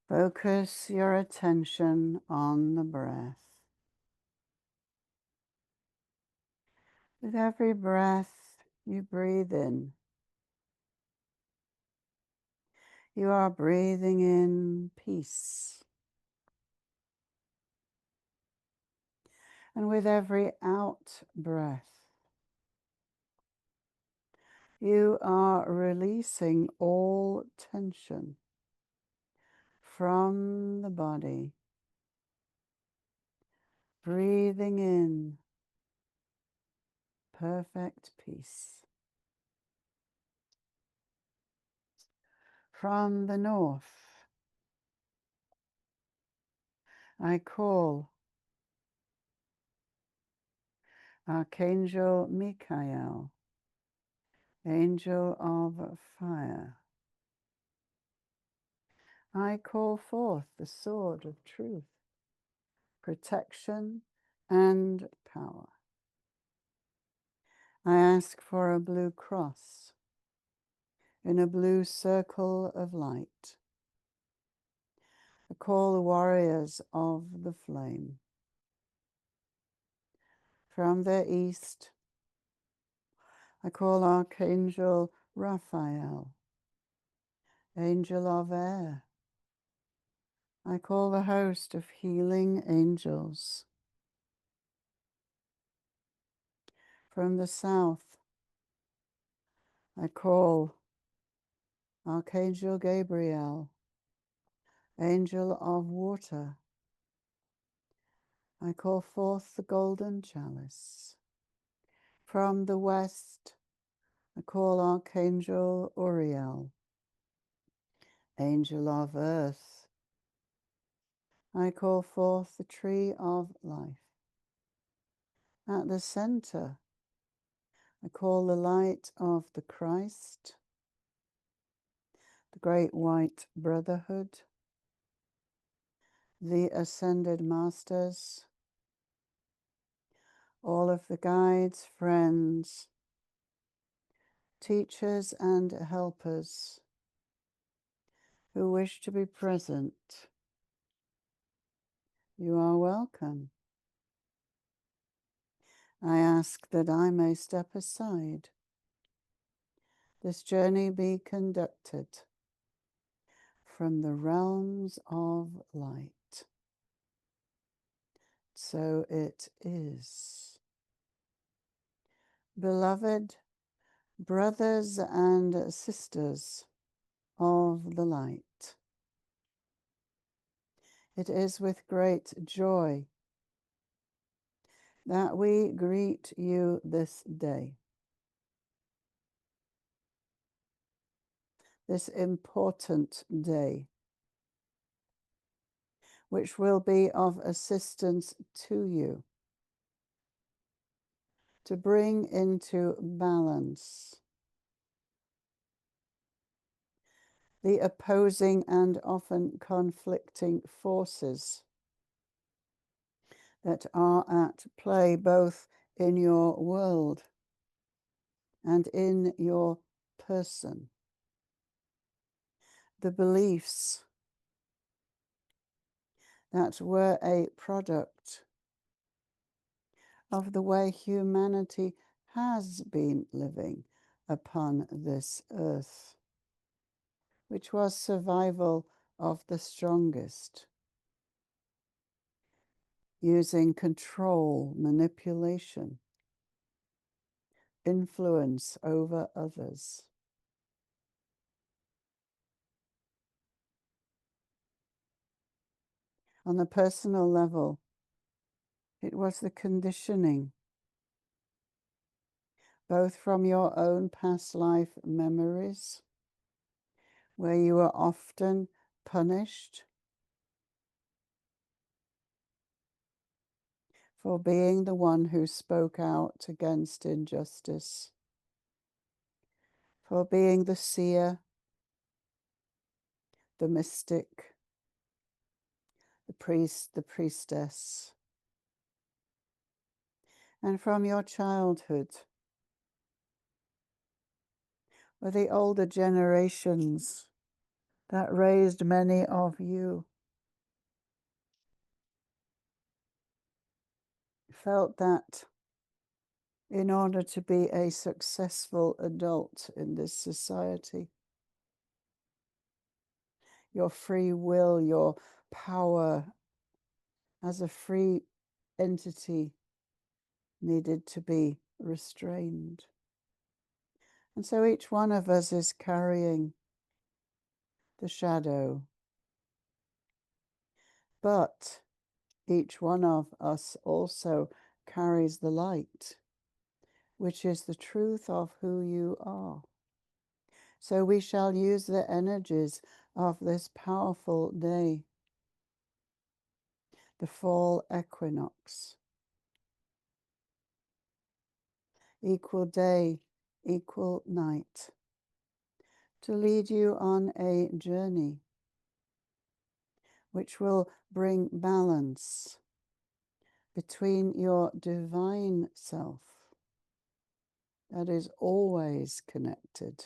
Focus your attention on the breath. With every breath you breathe in, you are breathing in peace. And with every out breath, you are releasing all tension from the body. Breathing in perfect peace. From the north, I call Archangel Michael, Angel of Fire. I call forth the sword of truth, protection, and power. I ask for a blue cross in a blue circle of light. I call the warriors of the flame. From the east, I call Archangel Raphael, Angel of Air. I call the host of healing angels. From the south, I call Archangel Gabriel, Angel of Water. I call forth the golden chalice. From the west, I call Archangel Uriel, Angel of Earth. I call forth the tree of life. At the center, I call the light of the Christ, the great white brotherhood, the ascended masters, all of the guides, friends, teachers, and helpers who wish to be present. You are welcome. I ask that I may step aside. This journey be conducted from the realms of light. So it is. Beloved brothers and sisters of the light, it is with great joy that we greet you this day. This important day, which will be of assistance to you to bring into balance the opposing and often conflicting forces that are at play both in your world and in your person. The beliefs that were a product of the way humanity has been living upon this earth, which was survival of the strongest, using control, manipulation, influence over others. On a personal level, it was the conditioning, both from your own past life memories, where you were often punished for being the one who spoke out against injustice, for being the seer, the mystic, the priest, the priestess, and from your childhood, where the older generations that raised many of you. Felt that in order to be a successful adult in this society, your free will, your power as a free entity needed to be restrained. And so each one of us is carrying the shadow, but each one of us also carries the light, which is the truth of who you are. So we shall use the energies of this powerful day, the fall equinox. Equal day, equal night, to lead you on a journey which will bring balance between your divine self that is always connected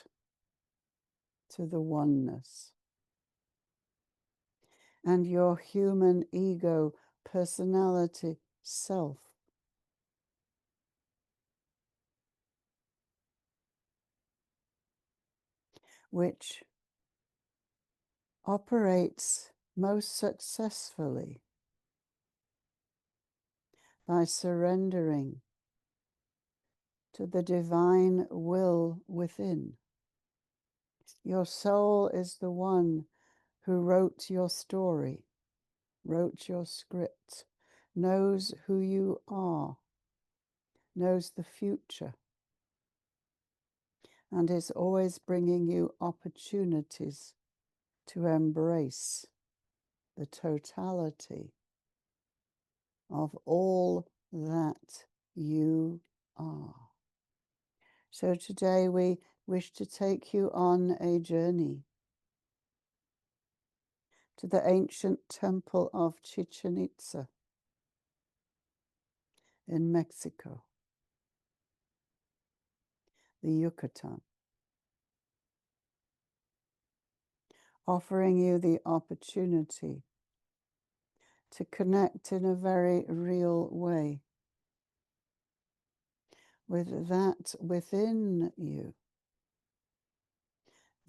to the oneness and your human ego, personality, self, which operates most successfully by surrendering to the divine will within. Your soul is the one who wrote your story, wrote your script, knows who you are, knows the future, and is always bringing you opportunities to embrace the totality of all that you are. So today we wish to take you on a journey to the ancient temple of Chichen Itza in Mexico, the Yucatan, offering you the opportunity to connect in a very real way with that within you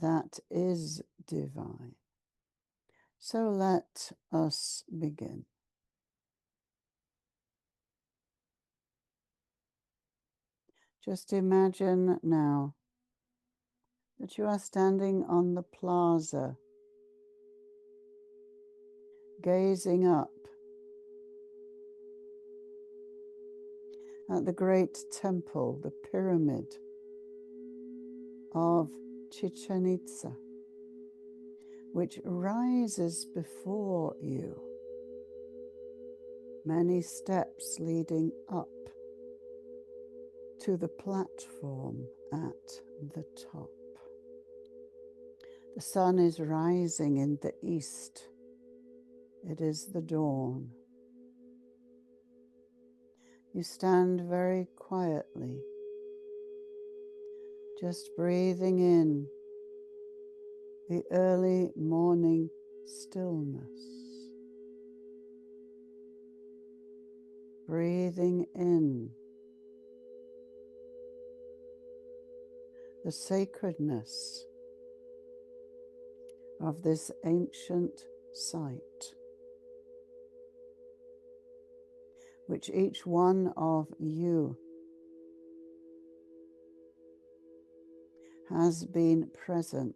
that is divine. So let us begin. Just imagine now that you are standing on the plaza, gazing up at the great temple, the pyramid of Chichen Itza, which rises before you, many steps leading up to the platform at the top. The sun is rising in the east. It is the dawn. You stand very quietly, just breathing in the early morning stillness, breathing in the sacredness of this ancient site, which each one of you has been present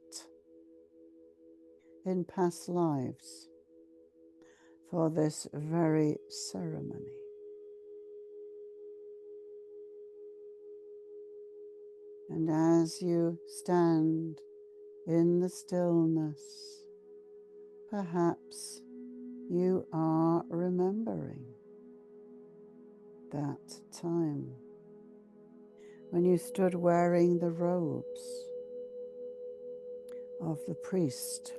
in past lives for this very ceremony. And as you stand in the stillness, perhaps you are remembering that time when you stood wearing the robes of the priest,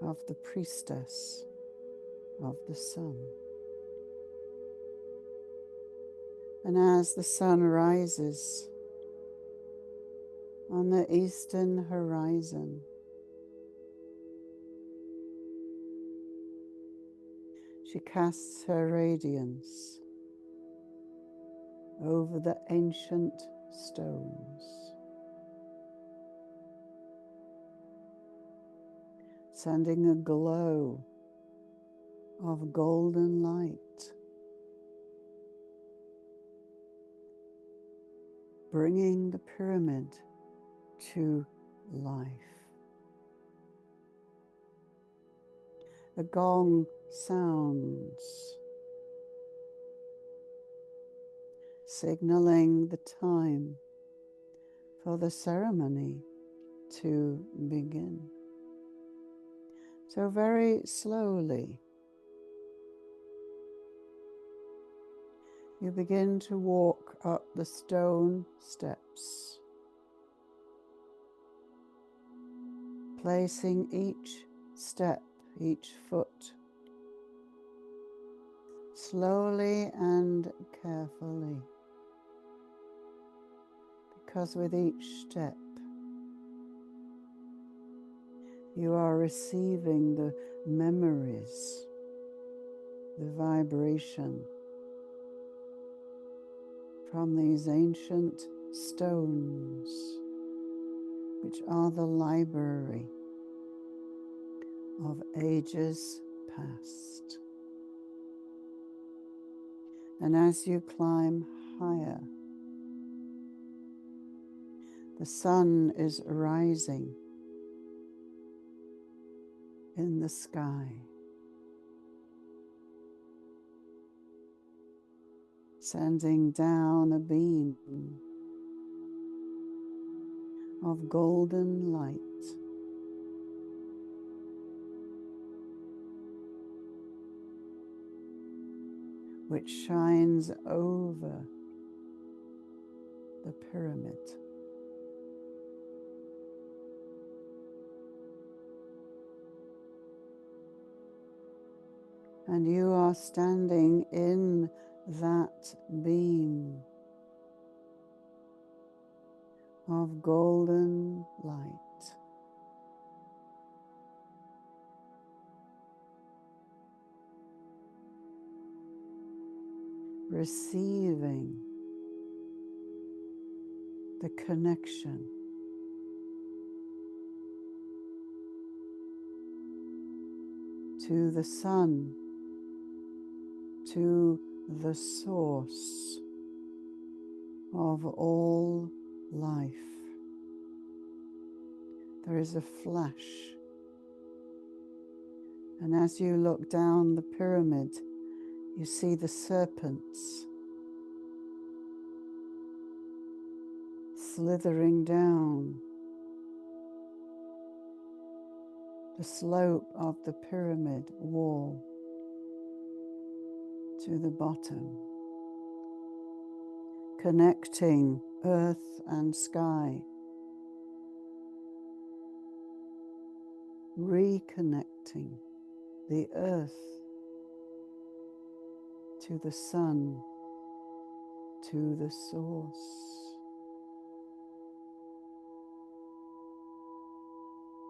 of the priestess of the sun. And as the sun rises on the eastern horizon, She casts her radiance over the ancient stones, sending a glow of golden light, bringing the pyramid to life. A gong sounds, signaling the time for the ceremony to begin. So very slowly, you begin to walk up the stone steps, placing each step, each foot, slowly and carefully, because with each step, you are receiving the memories, the vibration from these ancient stones, which are the library of ages past. And as you climb higher, the sun is rising in the sky, sending down a beam of golden light, which shines over the pyramid. And you are standing in that beam of golden light, receiving the connection to the sun, to the source of all life. There is a flash, and as you look down the pyramid, you see the serpents slithering down the slope of the pyramid wall to the bottom, connecting earth and sky, reconnecting the earth to the sun, to the source.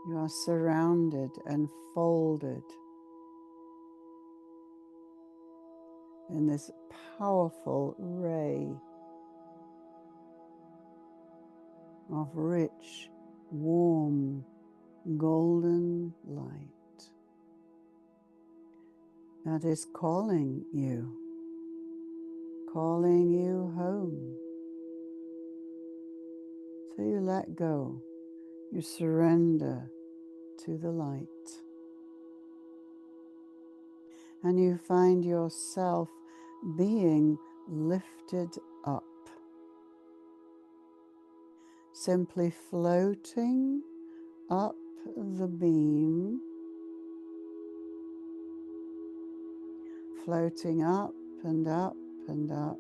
You are surrounded and folded in this powerful ray of rich, warm, golden light that is calling you home. So you let go, you surrender to the light, and you find yourself being lifted up, simply floating up the beam, floating up and up and up,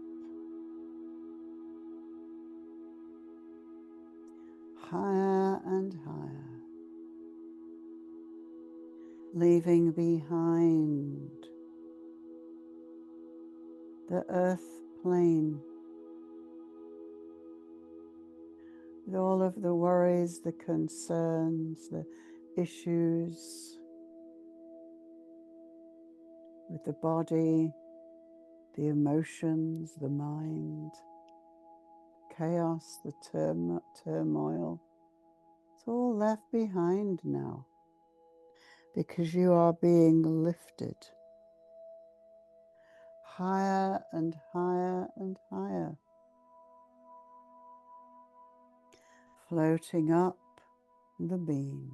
higher and higher, leaving behind the earth plane with all of the worries, the concerns, the issues, with the body, the emotions, the mind, chaos, the turmoil. It's all left behind now because you are being lifted higher and higher and higher, floating up the beam.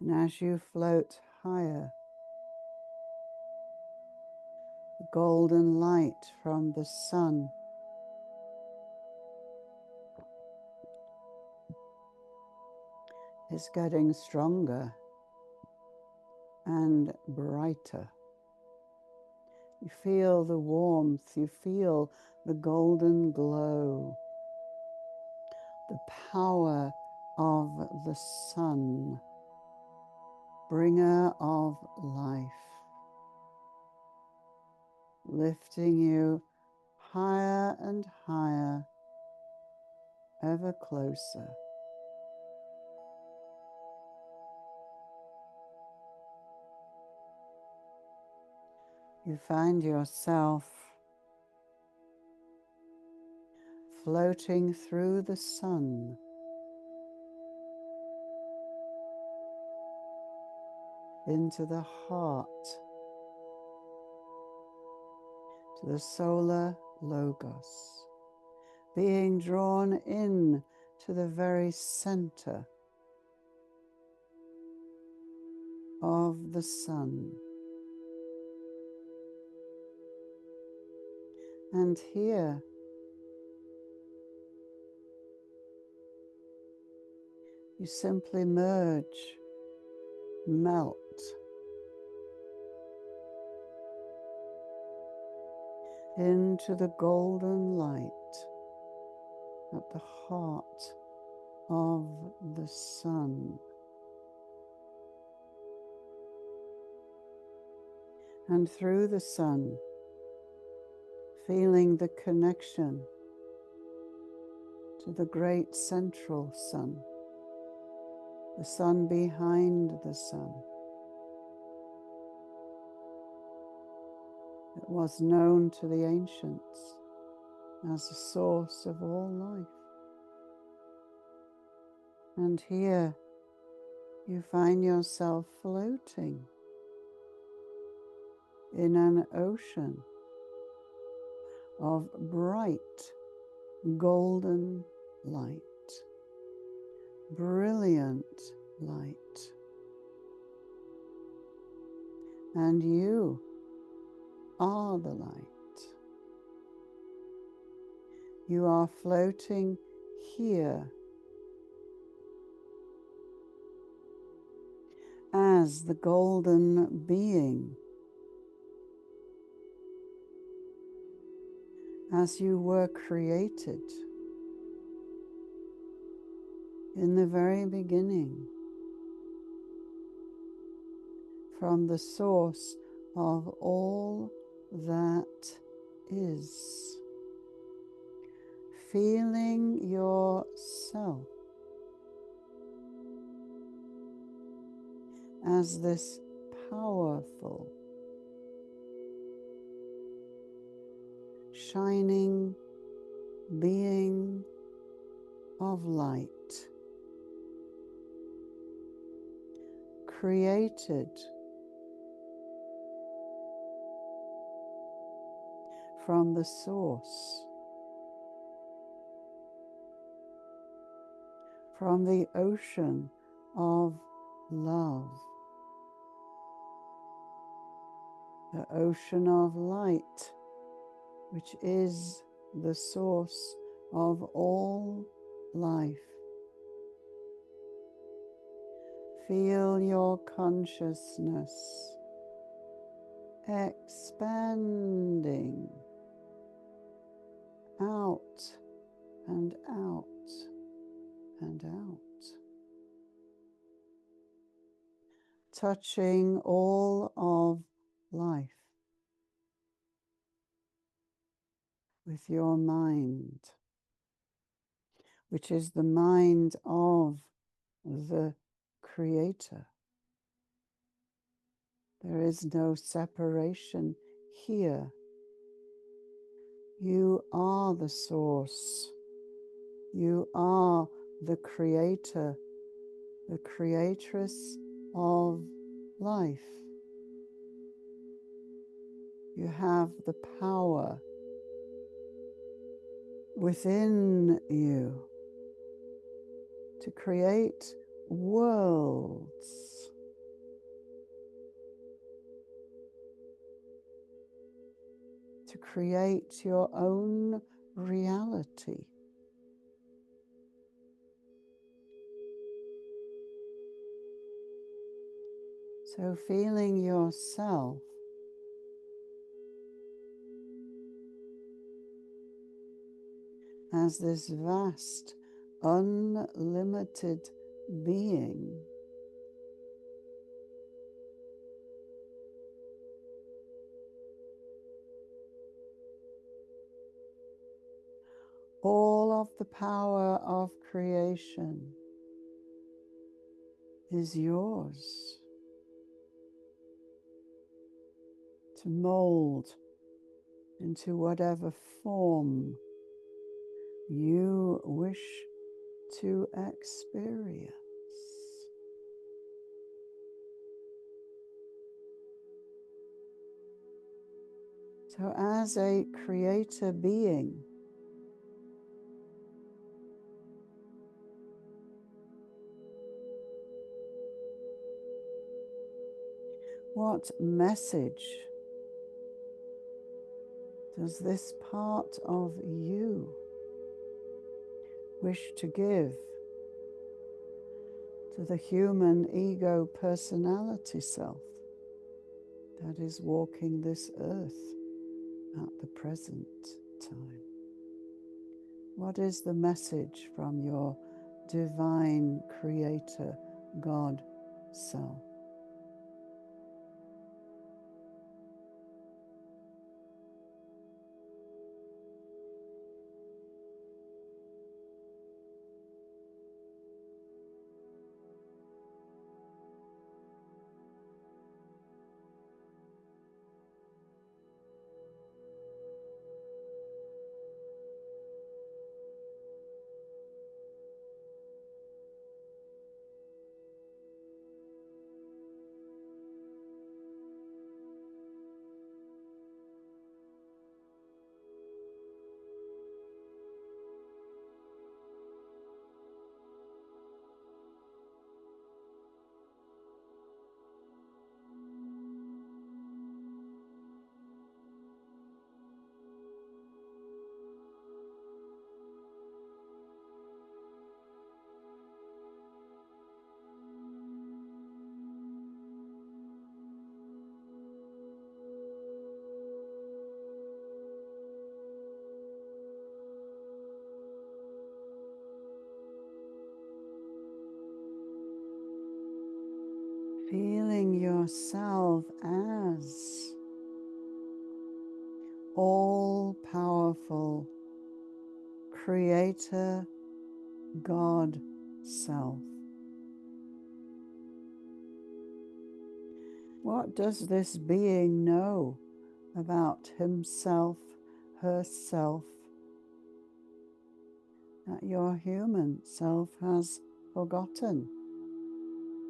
And as you float higher, the golden light from the sun is getting stronger and brighter. You feel the warmth, you feel the golden glow, the power of the sun, bringer of life, lifting you higher and higher, ever closer. You find yourself floating through the sun into the heart, to the solar logos, being drawn in to the very center of the sun. And here, you simply merge, melt into the golden light at the heart of the sun. And through the sun, feeling the connection to the great central sun, the sun behind the sun. It was known to the ancients as the source of all life. And here you find yourself floating in an ocean of bright golden light, brilliant light. And you are the light. You are floating here as the golden being, as you were created in the very beginning, from the source of all that is, feeling yourself as this powerful, shining being of light, created from the source, from the ocean of love, the ocean of light, which is the source of all life. Feel your consciousness expanding out and out and out, touching all of life with your mind, which is the mind of the Creator. There is no separation here. You are the source. You are the creator, the creatress of life. You have the power within you to create worlds. To create your own reality. So feeling yourself as this vast, unlimited being, all of the power of creation is yours to mold into whatever form you wish to experience. So as a creator being, what message does this part of you wish to give to the human ego personality self that is walking this earth at the present time? What is the message from your divine creator God self? Feeling yourself as all-powerful creator God self. What does this being know about himself, herself, that your human self has forgotten,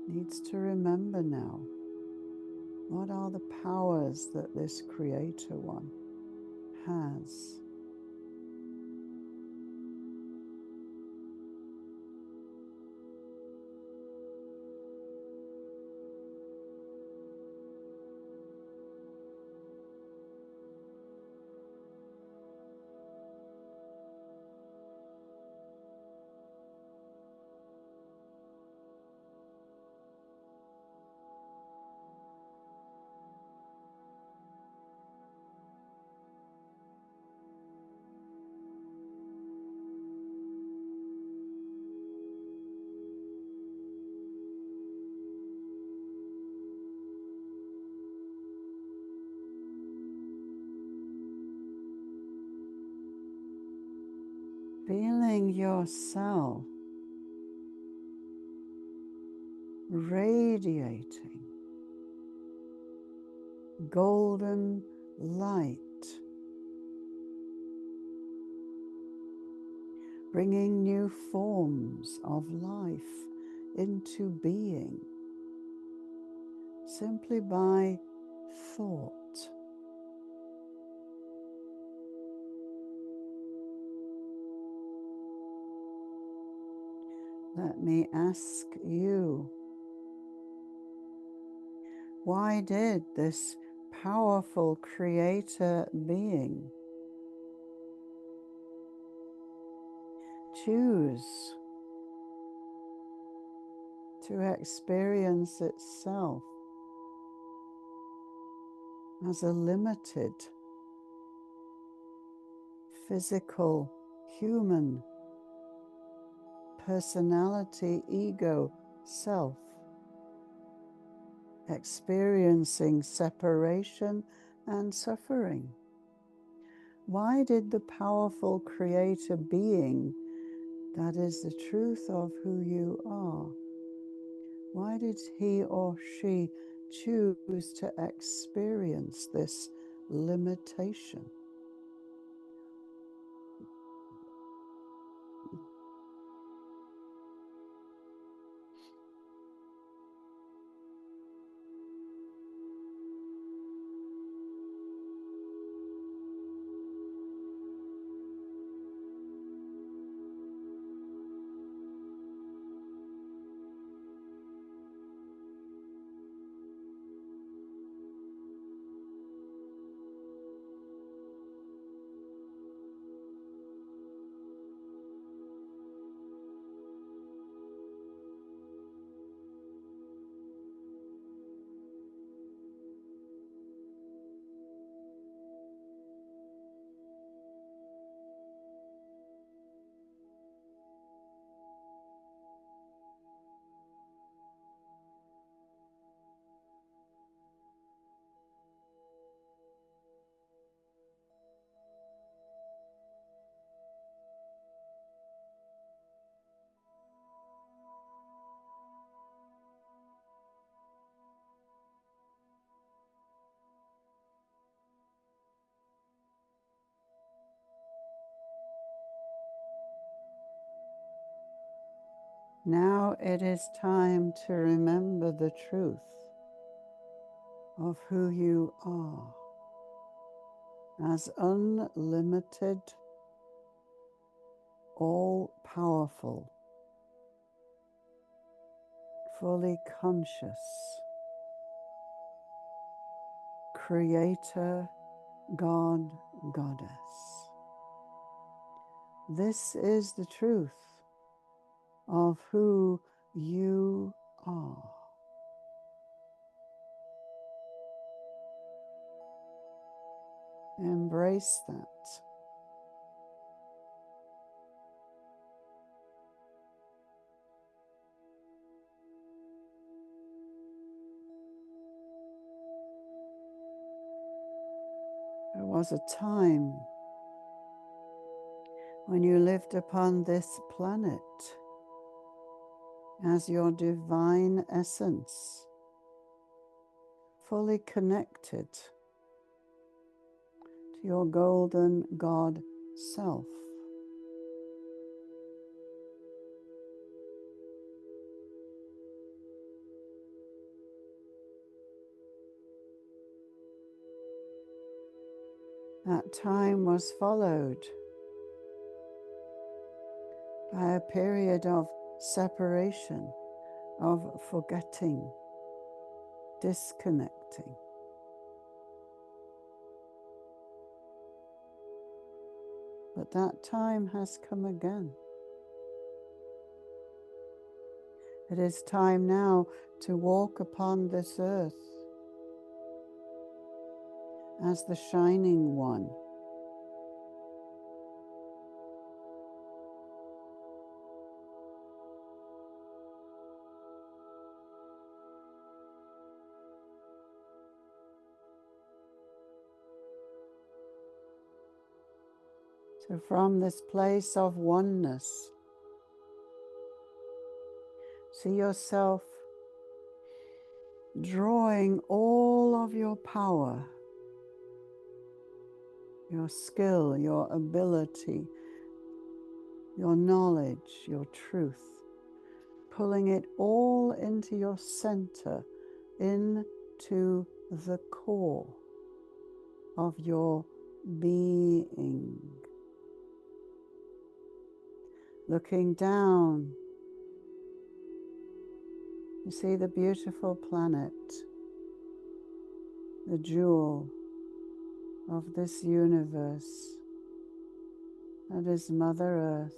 needs to remember now? What are the powers that this creator one has? Feeling yourself radiating golden light, bringing new forms of life into being simply by thought. Let me ask you, why did this powerful creator being choose to experience itself as a limited, physical, human personality, ego, self, experiencing separation and suffering? Why did the powerful creator being, that is the truth of who you are, why did he or she choose to experience this limitation? Now it is time to remember the truth of who you are as unlimited, all-powerful, fully conscious Creator, God, Goddess. This is the truth of who you are. Embrace that. There was a time when you lived upon this planet as your divine essence, fully connected to your golden God self. That time was followed by a period of separation, of forgetting, disconnecting. But that time has come again. It is time now to walk upon this earth as the shining one, so from this place of oneness, see yourself drawing all of your power, your skill, your ability, your knowledge, your truth, pulling it all into your center, into the core of your being. Looking down, you see the beautiful planet, the jewel of this universe that is Mother Earth.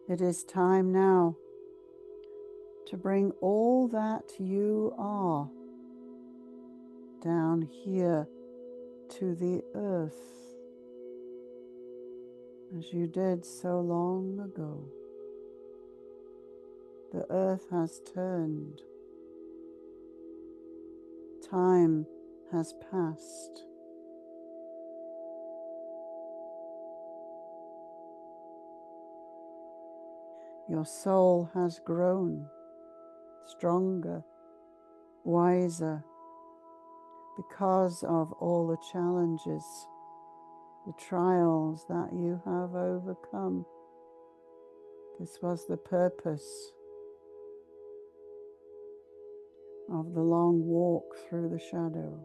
It is time now to bring all that you are down here to the earth, as you did so long ago. The earth has turned. Time has passed. Your soul has grown stronger, wiser, because of all the challenges, the trials that you have overcome. This was the purpose of the long walk through the shadow.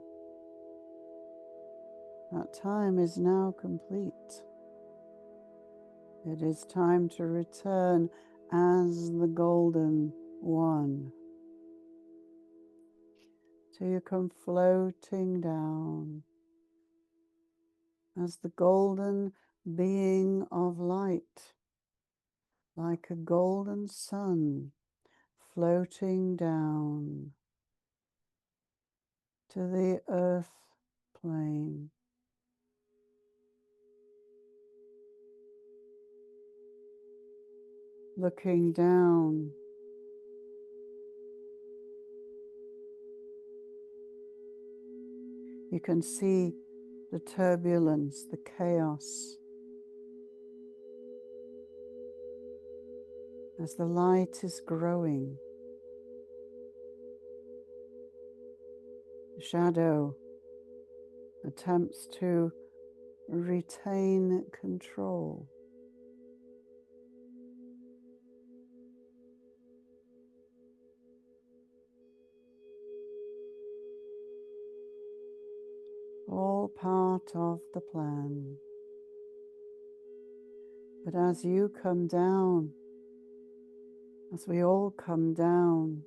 That time is now complete. It is time to return as the Golden One. So you come floating down as the golden being of light, like a golden sun floating down to the earth plane. Looking down, you can see the turbulence, the chaos, as the light is growing. The shadow attempts to retain control. All part of the plan. But as you come down, as we all come down,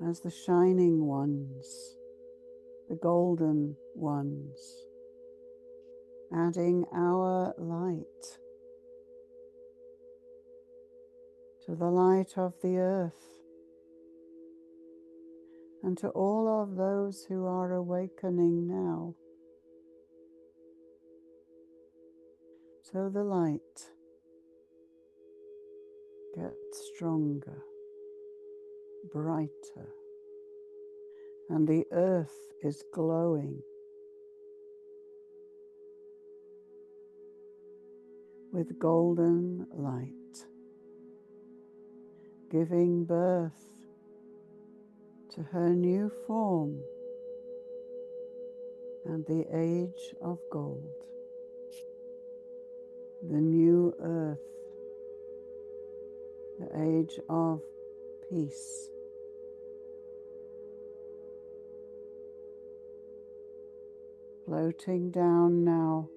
as the shining ones, the golden ones, adding our light to the light of the earth, and to all of those who are awakening now. So the light gets stronger, brighter, and the earth is glowing with golden light, giving birth to her new form and the age of gold, the new earth, the age of peace. Floating down now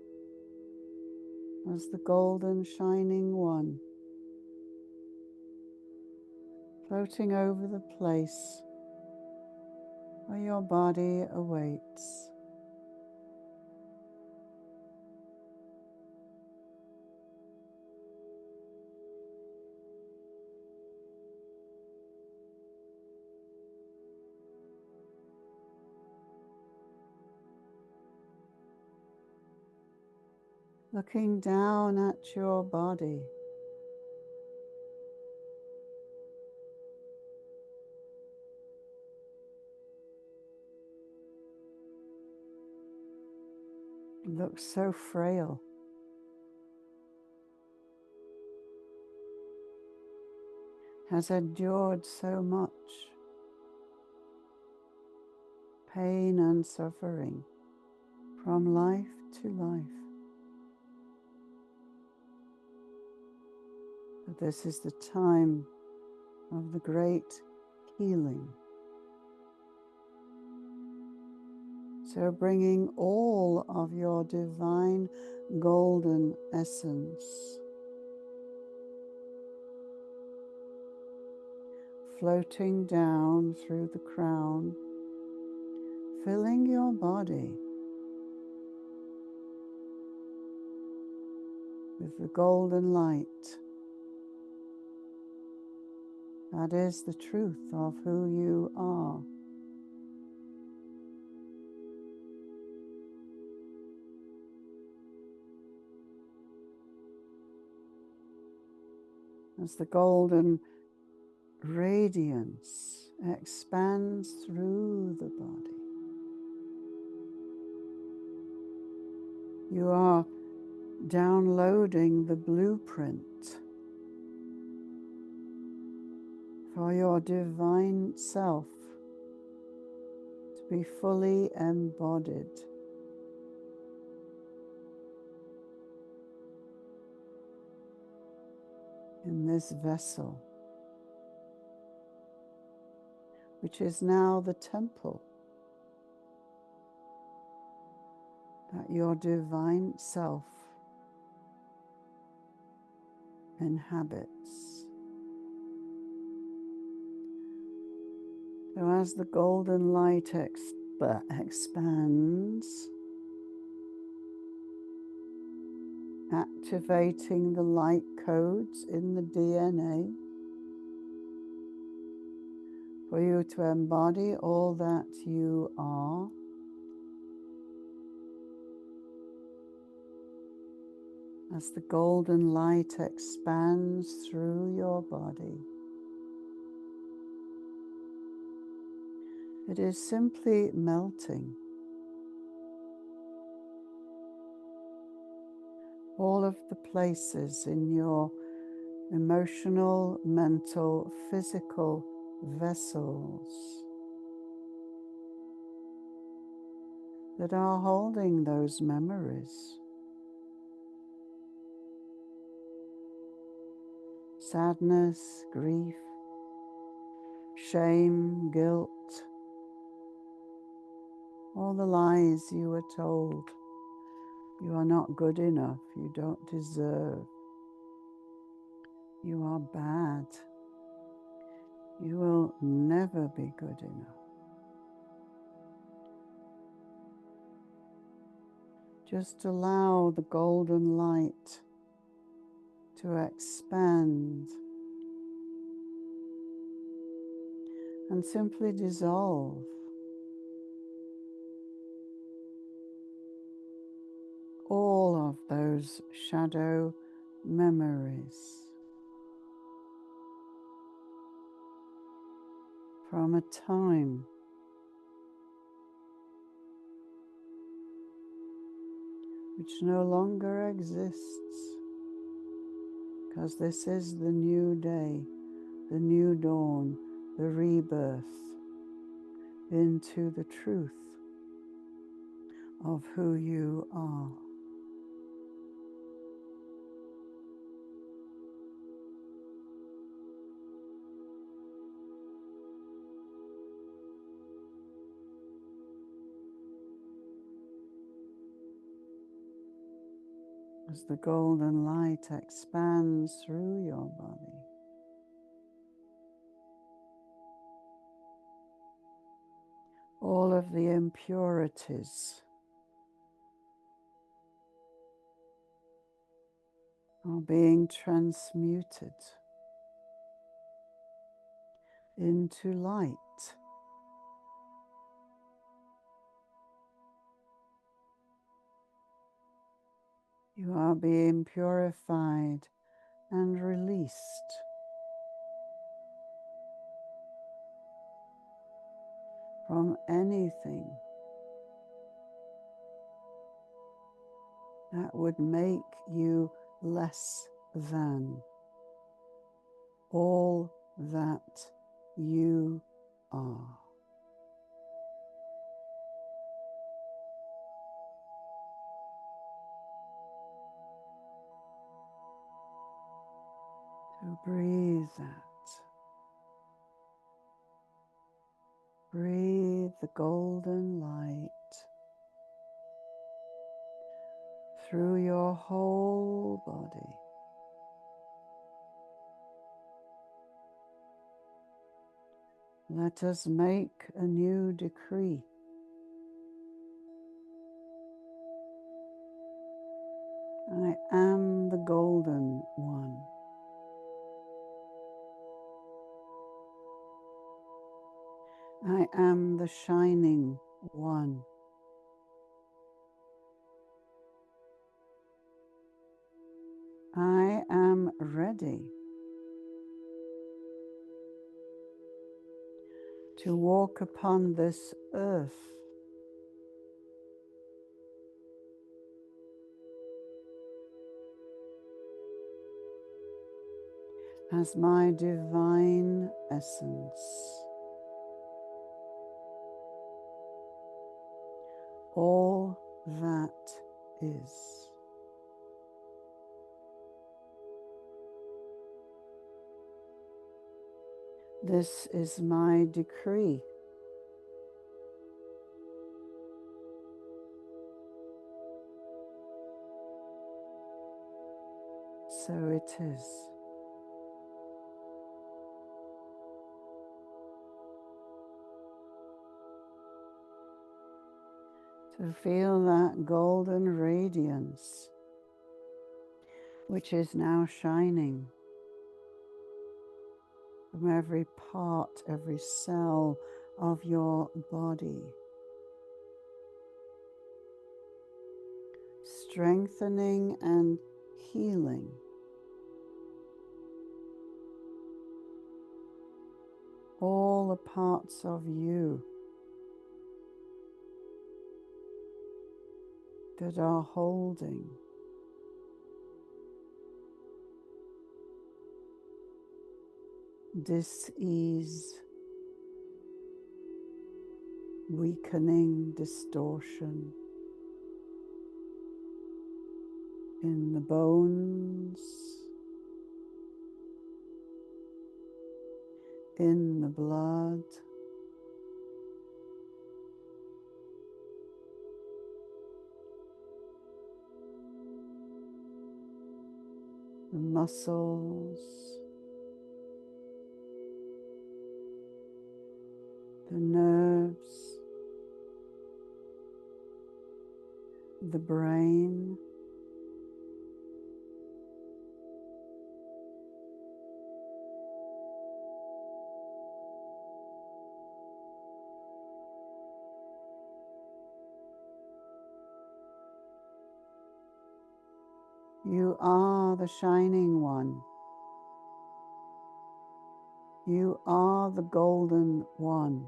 as the golden shining one, floating over the place where your body awaits. Looking down at your body, it looks so frail. has endured so much pain and suffering from life to life. But this is the time of the great healing. So bringing all of your divine golden essence floating down through the crown, filling your body with the golden light. That is the truth of who you are. As the golden radiance expands through the body, you are downloading the blueprint for your divine self to be fully embodied in this vessel, which is now the temple that your divine self inhabits. So as the golden light expands, activating the light codes in the DNA for you to embody all that you are, as the golden light expands through your body, it is simply melting all of the places in your emotional, mental, physical vessels that are holding those memories. Sadness, grief, shame, guilt, all the lies you were told. You are not good enough, you don't deserve, you are bad, you will never be good enough. Just allow the golden light to expand and simply dissolve all of those shadow memories from a time which no longer exists, because this is the new day, the new dawn, the rebirth into the truth of who you are. As the golden light expands through your body, all of the impurities are being transmuted into light. You are being purified and released from anything that would make you less than, all that you are. So breathe that. Breathe the golden light through your whole body. Let us make a new decree. I am the golden one. I am the shining one. I am ready to walk upon this earth as my divine essence. All that is. This is my decree. So it is. To feel that golden radiance, which is now shining from every part, every cell of your body, strengthening and healing all the parts of you that are holding dis-ease, weakening, distortion in the bones, in the blood, the muscles, the nerves, the brain, you are the shining one. You are the golden one.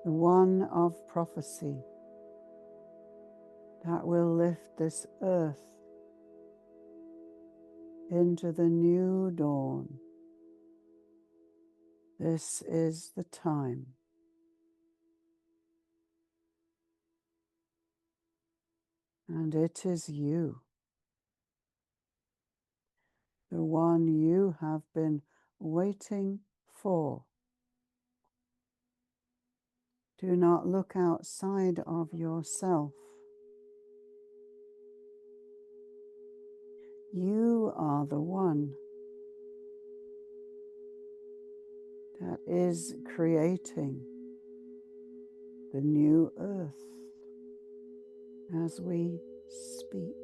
The one of prophecy that will lift this earth into the new dawn. This is the time. And it is you, the one you have been waiting for. Do not look outside of yourself. You are the one that is creating the new earth as we speak.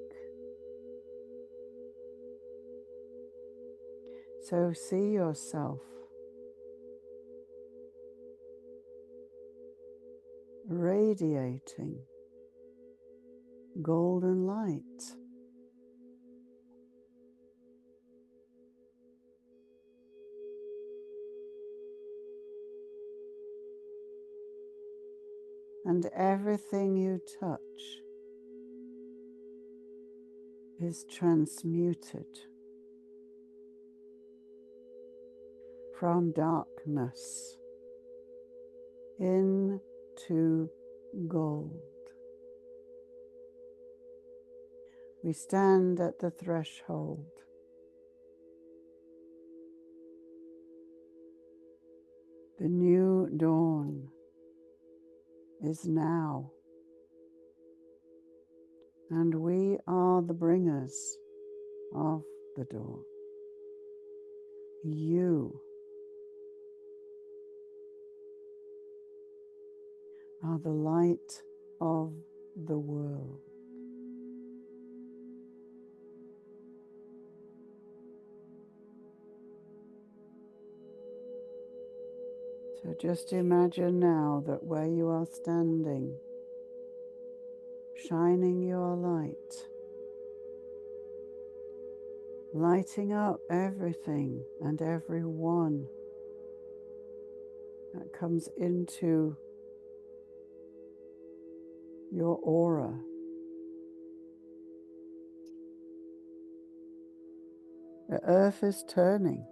So see yourself radiating golden light. and everything you touch is transmuted from darkness into gold. We stand at the threshold. The new dawn is now, and we are the bringers of the dawn. You are the light of the world. So just imagine now that where you are standing, shining your light, lighting up everything and everyone that comes into your aura. The earth is turning.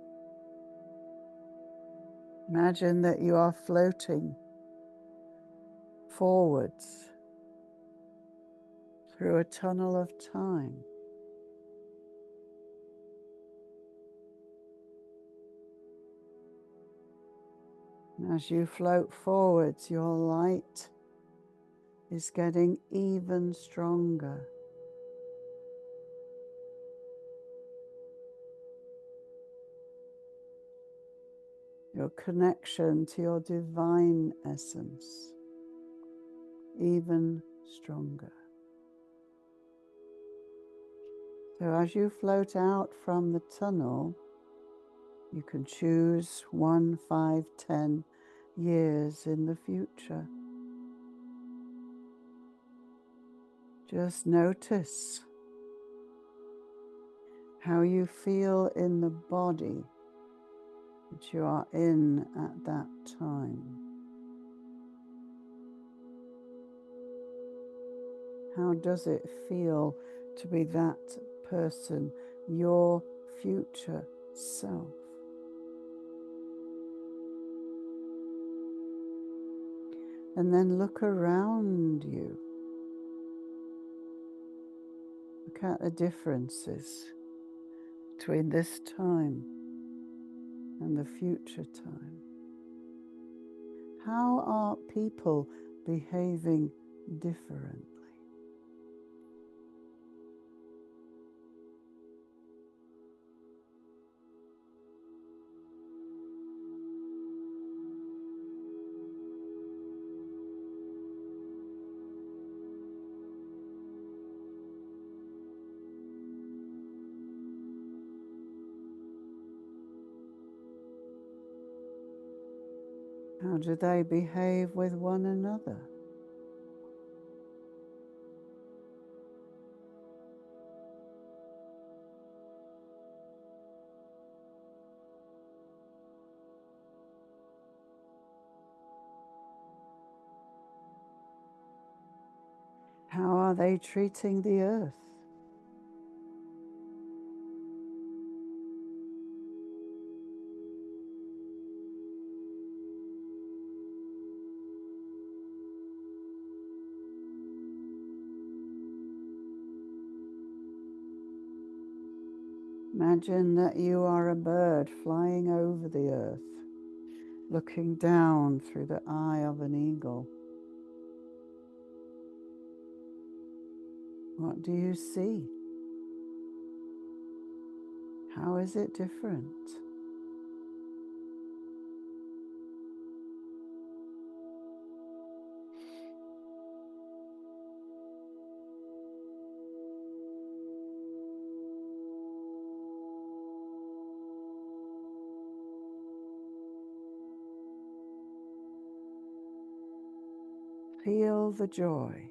Imagine that you are floating forwards through a tunnel of time. And as you float forwards, your light is getting even stronger. Your connection to your divine essence even stronger. So as you float out from the tunnel, you can choose 1, 5, 10 years in the future. Just notice how you feel in the body that you are in at that time. How does it feel to be that person, your future self? And then look around you. Look at the differences between this time and the future time. How are people behaving differently? How do they behave with one another? How are they treating the earth? Imagine that you are a bird flying over the earth, looking down through the eye of an eagle. What do you see? How is it different? Feel the joy.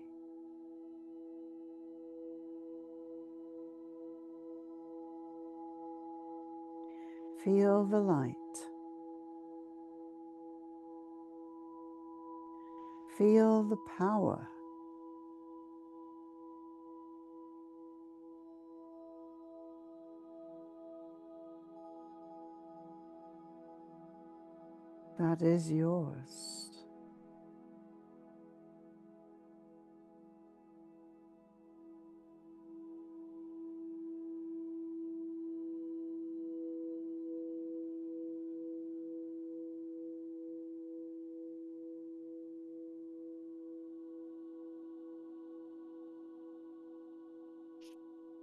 Feel the light. Feel the power that is yours.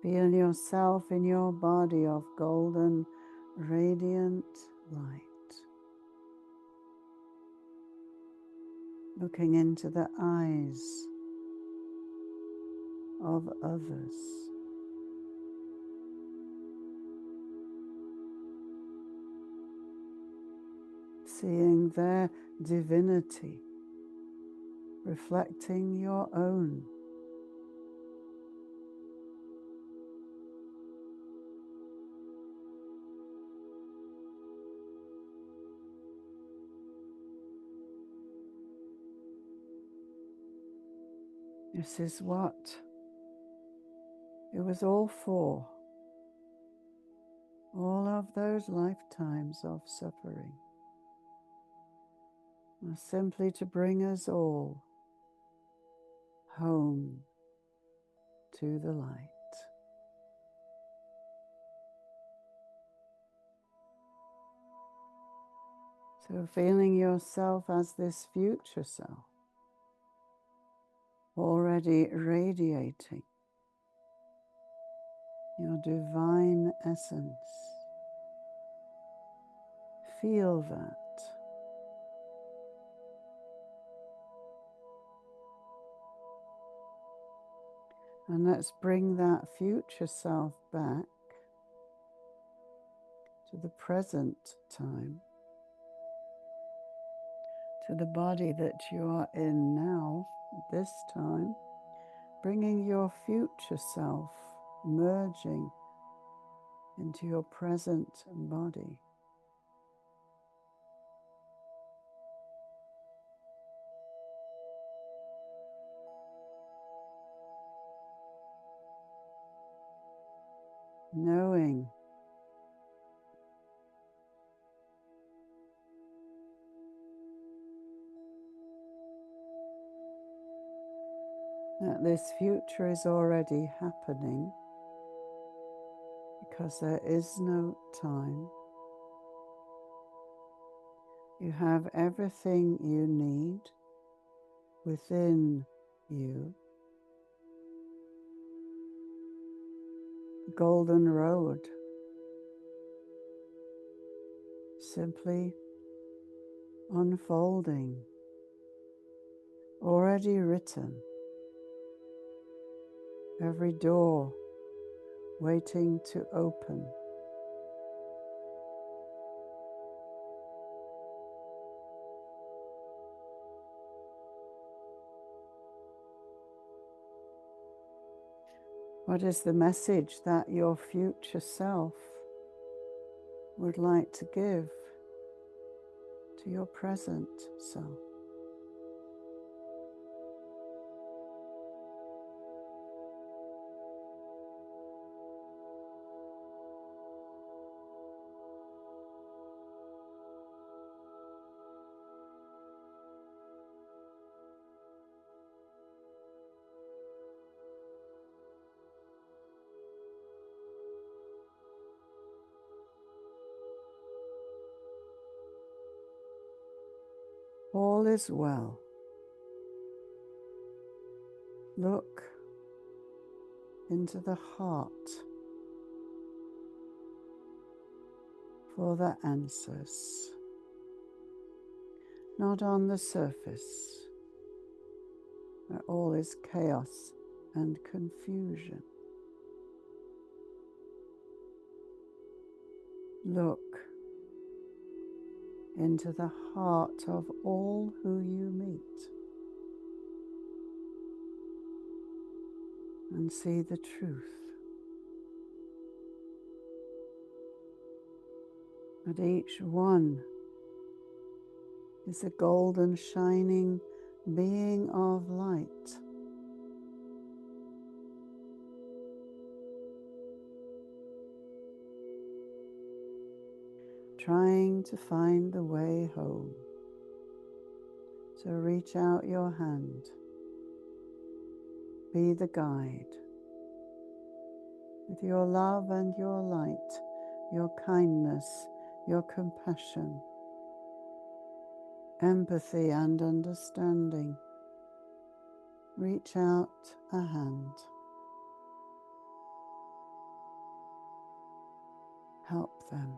Feel yourself in your body of golden, radiant light. Looking into the eyes of others. Seeing their divinity, reflecting your own. This is what it was all for. All of those lifetimes of suffering are simply to bring us all home to the light. So feeling yourself as this future self, already radiating your divine essence. Feel that. And let's bring that future self back to the present time, to the body that you are in now, this time, bringing your future self, merging into your present body. Knowing that this future is already happening because there is no time. You have everything you need within you. The golden road, simply unfolding, already written. Every door waiting to open. What is the message that your future self would like to give to your present self? All is well. Look into the heart for the answers, not on the surface, where all is chaos and confusion. Look into the heart of all who you meet and see the truth. That each one is a golden shining being of light. Trying to find the way home. So reach out your hand. Be the guide. With your love and your light, your kindness, your compassion, empathy and understanding. Reach out a hand. Help them.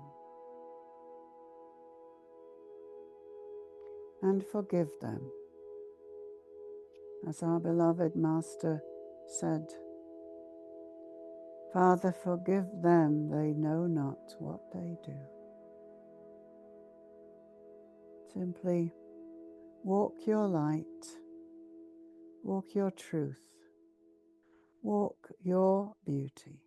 And forgive them. As our beloved Master said, Father, forgive them, they know not what they do. Simply walk your light, walk your truth, walk your beauty.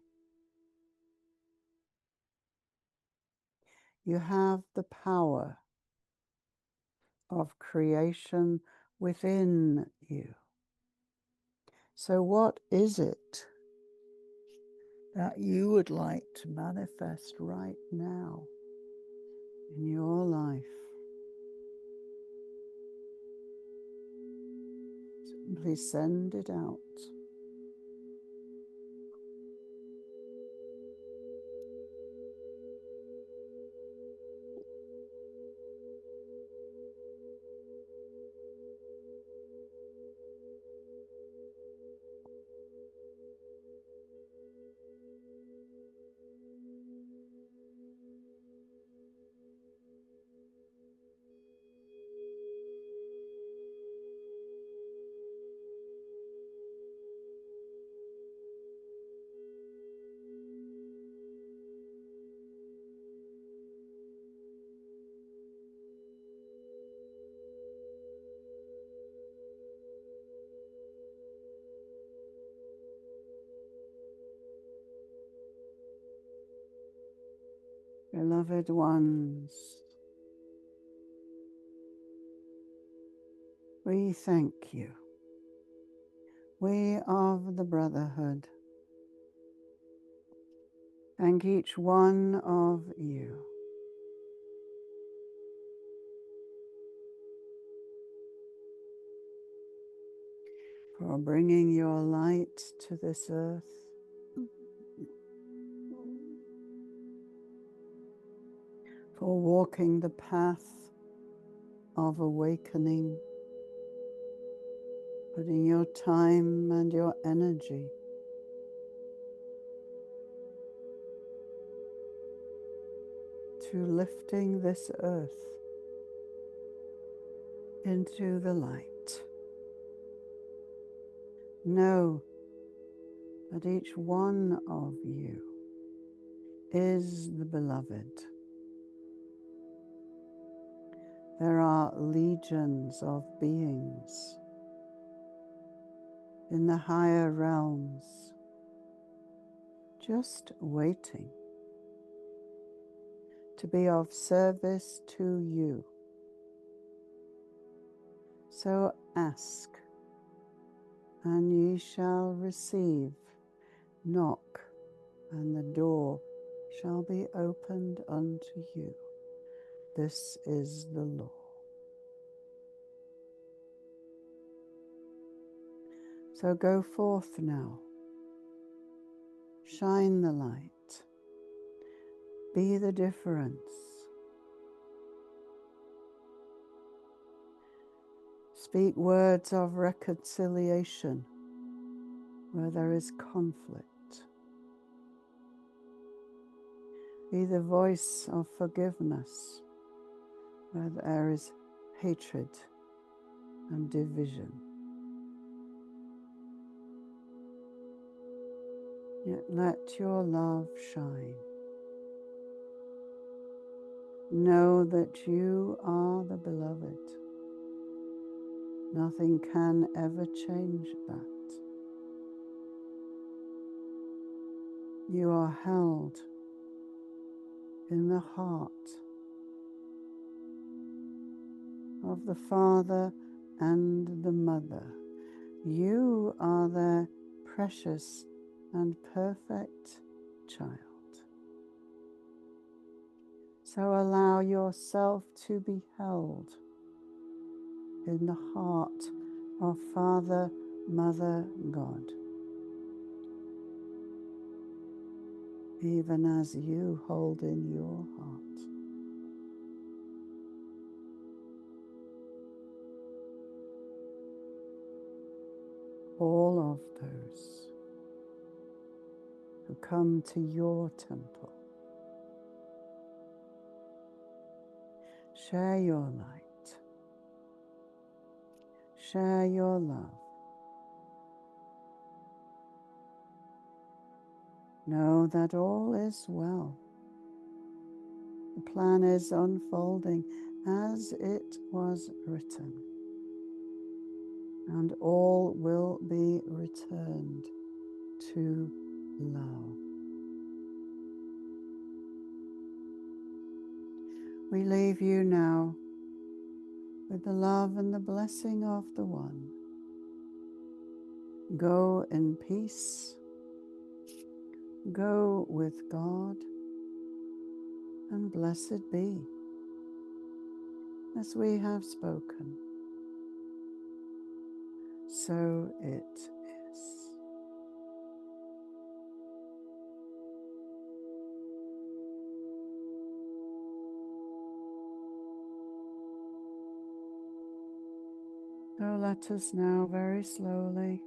You have the power of creation within you. So what is it that you would like to manifest right now in your life? Simply send it out. Beloved ones, we thank you. We of the Brotherhood thank each one of you. For bringing your light to this earth, for walking the path of awakening, putting your time and your energy to lifting this earth into the light. Know that each one of you is the beloved. There are legions of beings in the higher realms just waiting to be of service to you. So ask, and ye shall receive. Knock, and the door shall be opened unto you. This is the law. So go forth now. Shine the light. Be the difference. Speak words of reconciliation where there is conflict. Be the voice of forgiveness where there is hatred and division. Yet let your love shine. Know that you are the beloved. Nothing can ever change that. You are held in the heart of the Father and the mother. You are their precious and perfect child. So allow yourself to be held in the heart of Father, Mother, God, even as you hold in your heart all of those who come to your temple. Share your light. Share your love. Know that all is well. The plan is unfolding as it was written, and all will be returned to love. We leave you now with the love and the blessing of the One. Go in peace. Go with God, and blessed be, as we have spoken. So it is. So let us now very slowly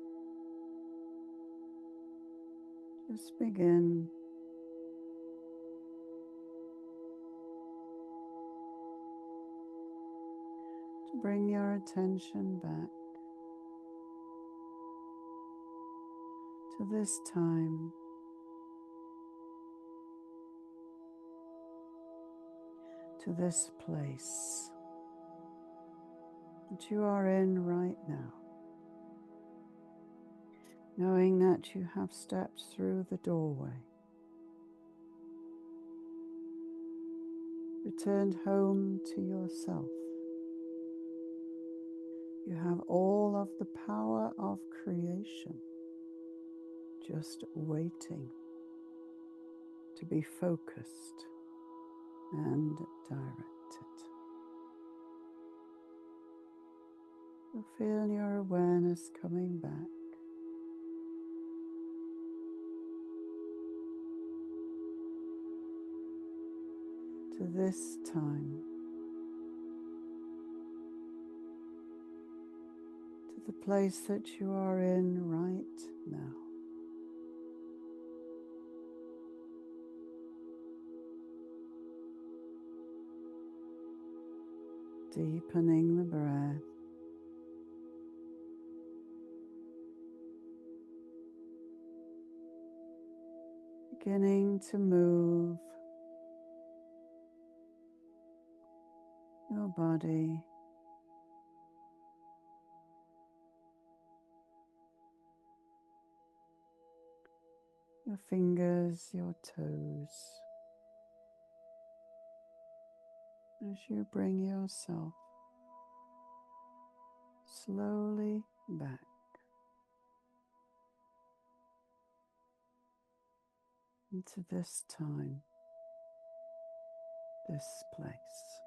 just begin to bring your attention back to this time, to this place that you are in right now, knowing that you have stepped through the doorway, returned home to yourself. You have all of the power of creation just waiting to be focused and directed. So feel your awareness coming back to this time, to the place that you are in right now. Deepening the breath, beginning to move your body, your fingers, your toes, as you bring yourself slowly back into this time, this place.